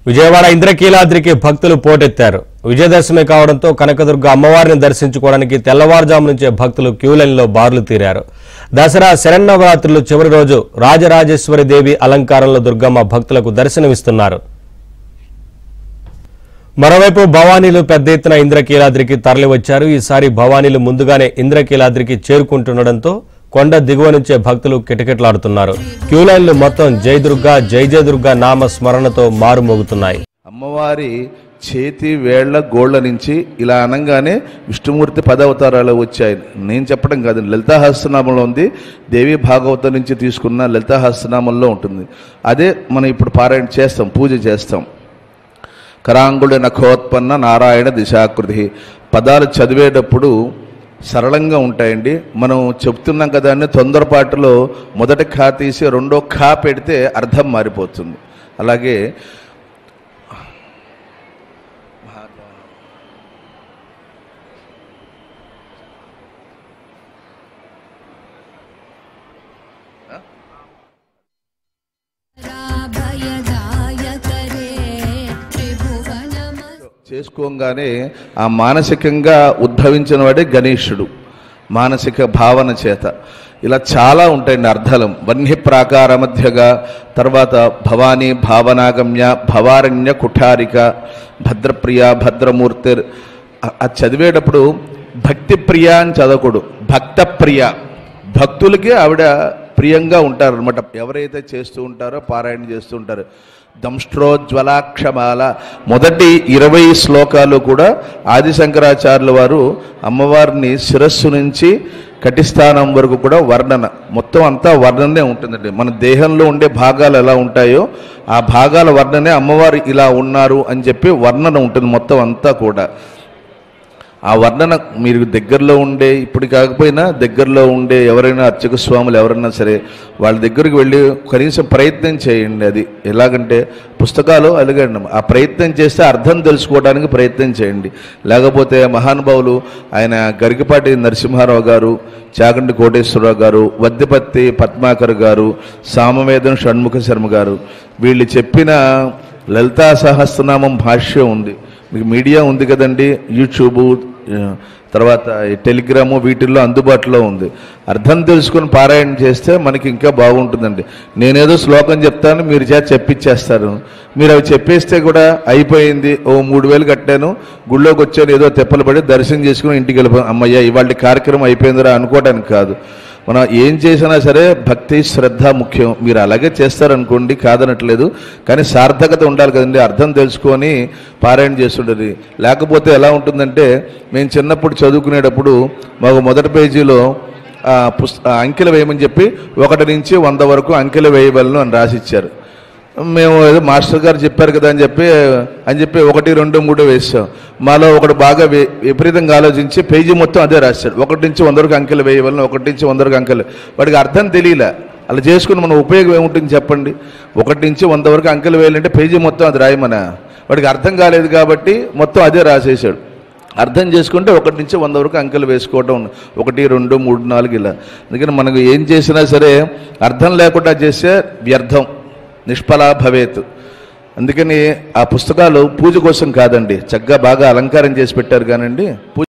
విజయవాడ ఇంద్రకీలాద్రికి భక్తులు పోటెత్తారు. విజయదశమి కావడంతో కనకదుర్గ అమ్మవారిని దర్శించుకోవడానికి తెల్లవారుజాము నుంచే భక్తులు క్యూ లైన్లో బారులు తీరారు. దసరా శరన్నవరాత్రులు చివరి రోజు రాజరాజేశ్వరి దేవి అలంకారంలో దుర్గమ్మ భక్తులకు దర్శనమిస్తున్నారు. మరోవైపు భవానీలు పెద్ద ఎత్తున ఇంద్రకీలాద్రికి తరలివచ్చారు. ఈసారి భవానీలు ముందుగానే ఇంద్రకీలాద్రికి చేరుకుంటుండటంతో కొండ దిగువ నుంచే భక్తులు కిటకిటలాడుతున్నారు. క్యూ లైన్లు మొత్తం జై దుర్గా జై జయ దుర్గా నామ స్మరణతో మారుమోగుతున్నాయి. అమ్మవారి చేతి వేళ్ల గోళ్ల నుంచి ఇలా అనగానే విష్ణుమూర్తి పదవతారాలు వచ్చాయి. నేను చెప్పడం కాదు, లలితాహస్రనామంలో ఉంది. దేవి భాగవతం నుంచి తీసుకున్న లలితాహస్రనామంలో ఉంటుంది. అదే మనం ఇప్పుడు పారాయణ చేస్తాం, పూజ చేస్తాం. కరాంగుళ నఖోత్పన్న నారాయణ దిశాకృతి పదాలు చదివేటప్పుడు సరళంగా ఉంటాయండి. మనం చెప్తున్నాం కదా అని తొందరపాటులో మొదటి ఖా తీసి రెండో ఖా పెడితే అర్థం మారిపోతుంది. అలాగే చేసుకోగానే ఆ మానసికంగా ఉద్భవించిన వాడే గణేశుడు. మానసిక భావన చేత ఇలా చాలా ఉంటాయండి అర్థాలు. వన్య ప్రాకార మధ్యగా, తర్వాత భవానీ భావనాగమ్య, భవారణ్య కుఠారిక, భద్రప్రియ భద్రమూర్తి. అది చదివేటప్పుడు భక్తి ప్రియ అని చదవకూడదు, భక్త ప్రియ. భక్తులకి ఆవిడ ప్రియంగా ఉంటారు అనమాట. ఎవరైతే చేస్తూ ఉంటారో పారాయణ చేస్తూ ఉంటారు. దంష్ట్రోజ్వలాక్షమాల మొదటి 20 శ్లోకాలు కూడా ఆదిశంకరాచార్యుల వారు అమ్మవారిని శిరస్సు నుంచి కటిస్థానం వరకు కూడా వర్ణన, మొత్తం అంతా వర్ణనే ఉంటుందండి. మన దేహంలో ఉండే భాగాలు ఎలా ఉంటాయో ఆ భాగాల వర్ణనే అమ్మవారు ఇలా ఉన్నారు అని చెప్పి వర్ణన ఉంటుంది మొత్తం అంతా కూడా. ఆ వర్ణన మీరు దగ్గరలో ఉండే, ఇప్పుడు కాకపోయినా దగ్గరలో ఉండే ఎవరైనా అర్చక స్వాములు ఎవరైనా సరే వాళ్ళ దగ్గరికి వెళ్ళి కనీసం ప్రయత్నం చేయండి. అది ఎలాగంటే పుస్తకాలు అలగండి, ఆ ప్రయత్నం చేస్తే అర్థం తెలుసుకోవడానికి ప్రయత్నం చేయండి. లేకపోతే మహానుభావులు ఆయన గరికపాటి నరసింహారావు గారు, చాగంటి కోటేశ్వరరావు గారు, వద్దిపత్తి పద్మాకర్ గారు, సామవేదం షణ్ముఖ శర్మ గారు, వీళ్ళు చెప్పిన లలితా సహస్రనామం భాష్యం ఉంది. మీకు మీడియా ఉంది కదండి, యూట్యూబు, తర్వాత టెలిగ్రాము, వీటిల్లో అందుబాటులో ఉంది. అర్థం తెలుసుకొని పారాయణ చేస్తే మనకి ఇంకా బాగుంటుందండి. నేనేదో శ్లోకం చెప్తాను, మీరు చెప్పించేస్తారు. మీరు అవి చెప్పేస్తే కూడా అయిపోయింది, ఓ 3000 కట్టాను, గుళ్ళోకి వచ్చాను, ఏదో తెప్పలు పడి దర్శనం చేసుకుని ఇంటికి వెళ్ళిపోయాను, అమ్మయ్య ఇవాళ కార్యక్రమం అయిపోయిందిరా అనుకోవడానికి కాదు. మనం ఏం చేసినా సరే భక్తి శ్రద్ధ ముఖ్యం. మీరు అలాగే చేస్తారనుకోండి, కాదనట్లేదు, కానీ సార్థకత ఉండాలి కదండి. అర్థం తెలుసుకొని పారాయణ చేస్తుండేది. లేకపోతే ఎలా ఉంటుందంటే, మేము చిన్నప్పుడు చదువుకునేటప్పుడు మాకు మొదటి పేజీలో అంకెలు వేయమని చెప్పి 1 నుంచి 100 వరకు అంకెలు వేయవలను అని రాసిచ్చారు. మేము ఏదో మాస్టర్ గారు చెప్పారు కదా అని చెప్పి 1, 2, 3 వేసాం. మాలో ఒకడు బాగా విపరీతంగా ఆలోచించి పేజీ మొత్తం అదే రాశాడు. 1 నుంచి 100 వరకు అంకెలు వేయవలను, 1 నుంచి 100 వరకు అంకెలు. వాడికి అర్థం తెలియలే. అలా చేసుకుని మన ఉపయోగం ఏముంటుంది చెప్పండి? 1 నుంచి 100 వరకు అంకెలు వేయాలంటే పేజీ మొత్తం అది రాయమన. వాడికి అర్థం కాలేదు కాబట్టి మొత్తం అదే రాసేసాడు. అర్థం చేసుకుంటే 1 నుంచి 100 వరకు అంకెలు వేసుకోవటం, 1, 2, 3, 4 ఇలా. అందుకని మనకు ఏం చేసినా సరే అర్థం లేకుండా చేస్తే వ్యర్థం, నిష్ఫలా భవేత్. అందుకని ఆ పుస్తకాలు పూజ కోసం కాదండి, చక్కగా బాగా అలంకారం చేసి పెట్టారు కానండి.